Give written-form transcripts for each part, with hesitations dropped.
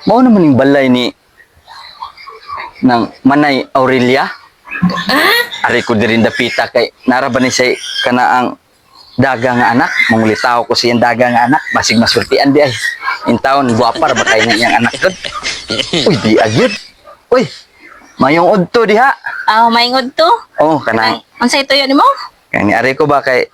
Mao naman yung balay ni ng Manay Aurelia. Ari ko dirin dapita kay naraban ni say kana ang daga nga anak, mangulitaw ko siyang daga nga anak, basig masultian di ay. In taon guwapar ba kay niyang anak gud. Uy, di agyud. Uy, mayong udto diha. Maingod to. Oh, kanang Unsay tuyo nimo? kay ni ari ko ba kay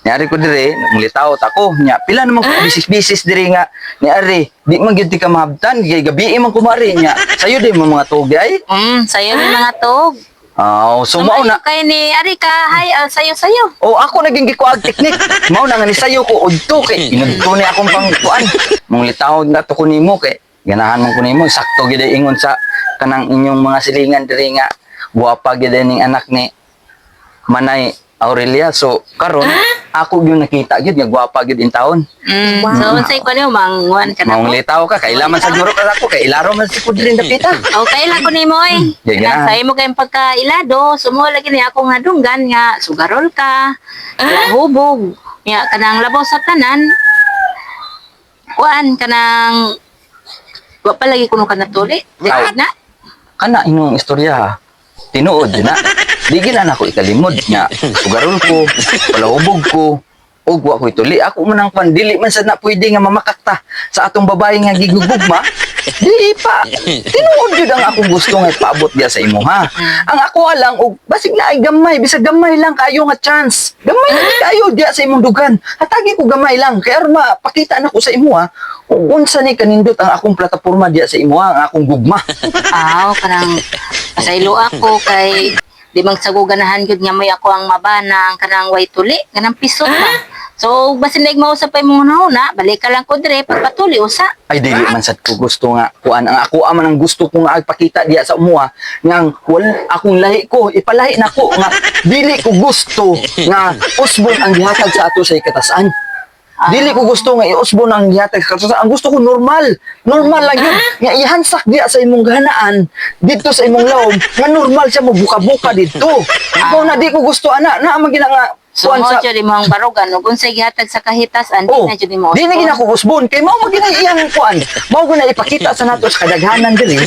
ni ari ko dire mangulitaw ta ko nya pila naman ko bisis-bisis dire nga ni ari di man gyud ti ka mahabtan kay gabi man kumari nya sayo di mo mga tugay. Sayo ni mga tog. Sumao na. Kay ni ari ka hay sayo. Ako naging gikuag teknik. Mao na nga ni sayo ko udto kay inudto ni akong pangkuan. Manglitaw na to ko nimo kay ganahan man ko nimo sakto gid ingon sa kanang inyong mga silingan diri nga guwapa gid ning anak ni Manay Aurelia. So karon ako gyud nakita gyud nga guwapa gyud in taon. So unsay ko nimo mangwan ka na mo? Manglitaw ka kay laman sa guro ka ako kay ilaro man si pudrin dapita. Okay lang ko nimo eh. Di ganahan. Sayo mo kay pagkailado, sumo lagi ni akong hadunggan nga sugarol ka. Hubog. Nya kanang labaw sa tanan. Kuan kanang wa pa lagi kuno ka natuli. Di na. Kana inyong istorya ha. Tinuod din na. Di gina na ako ikalimod nga. Sugarol ko, palahubog ko, o wa ko ituli. Ako man ang pandili man sa na pwede nga mamakakta sa atong babae nga gigugugma. Di pa. Tinuod yun ang akong gusto nga ipaabot diya sa imo ha. Ang ako alang, og basig na ay gamay, bisag gamay lang kayo nga chance. Gamay lang kayo diya sa imong dugan. Hatagi ko gamay lang. Kaya mapakita na ko sa imo ha. Kung unsa ni kanindot ang akong plataporma diya sa imo ha, ang akong gugma. Kanang pasaylo ako kay di mang saguganahan gyud nga may ako ang mabanang kanang way tuli kanang piso ba. So basin leg mausap pa imong na balik ka lang ko dire pagpatuli usa. Ay dili man sad ko gusto nga kuan ang ako man ang gusto ko nga ipakita diya sa umuha nga wal akong lahi ko ipalahi nako nga dili ko gusto nga usbon ang gihatag sa ato sa ikatasan. Dili ko gusto nga iusbon ang gihatag sa ikatasan. Ang gusto ko normal lang yun nga ihansak diya sa imong ganaan dito sa imong lawom nga normal siya mo buka-buka dito. Ako na di ko gusto ana na magina nga So mo jud imong barugan ug unsay gihatag sa kahitasan di na jud mo. Di na ginakukusbon kay mao magina iyang kuan. Mao guna ipakita sa nato sa kadaghanan diri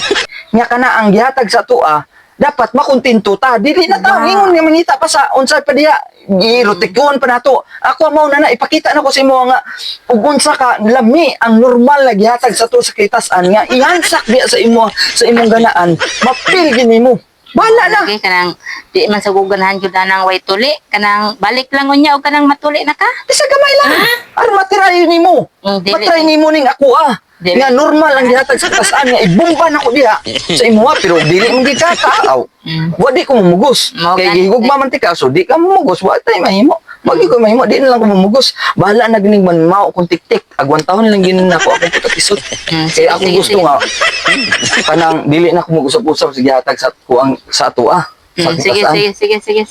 nga kana ang gihatag sa tua dapat makontento ta. Dili na ta ingon nga mangita pa sa unsay pa diha girotikon pa nato. Ako mao na ipakita na ko sa imo nga ug unsa ka lami ang normal na gihatag sa to sa kahitasan nga ihansak diya sa imong ganaan mapil gini mo. Bahala na. Okay, kanang di man sa guganahan jud nang way tuli kanang balik lang unya o kanang matuli na ka. Bisa gamay lang. Aron matry nimo. Matry nimo ning ako nga normal ang gihatag sa tasan nga ibumba na ko diha sa imo pero dili mo gikakaaw. Wa di ko mamugos. Kay gihugma man ti ka so di ka mamugos wa tay mahimo. Wag ko mahimo di na lang ko mamugos. Bahala na gining man mao kung tik-tik. Agwan taon lang ginin nako ako putatisod. Kay ako gusto nga kanang dili na ko mag-usap-usap sa gihatag sa kuang sa ato Sige.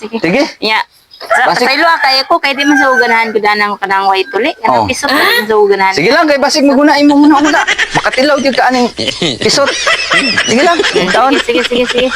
Sige. Ya. Pasaylo kay ko kay di man sa guganahan ko danang kanang way tuli kanang pisot man sa guganahan. Sige lang kay basig maguna imo muna. Makatilaw jud ka aning pisot. Sige lang. Taon. Sige.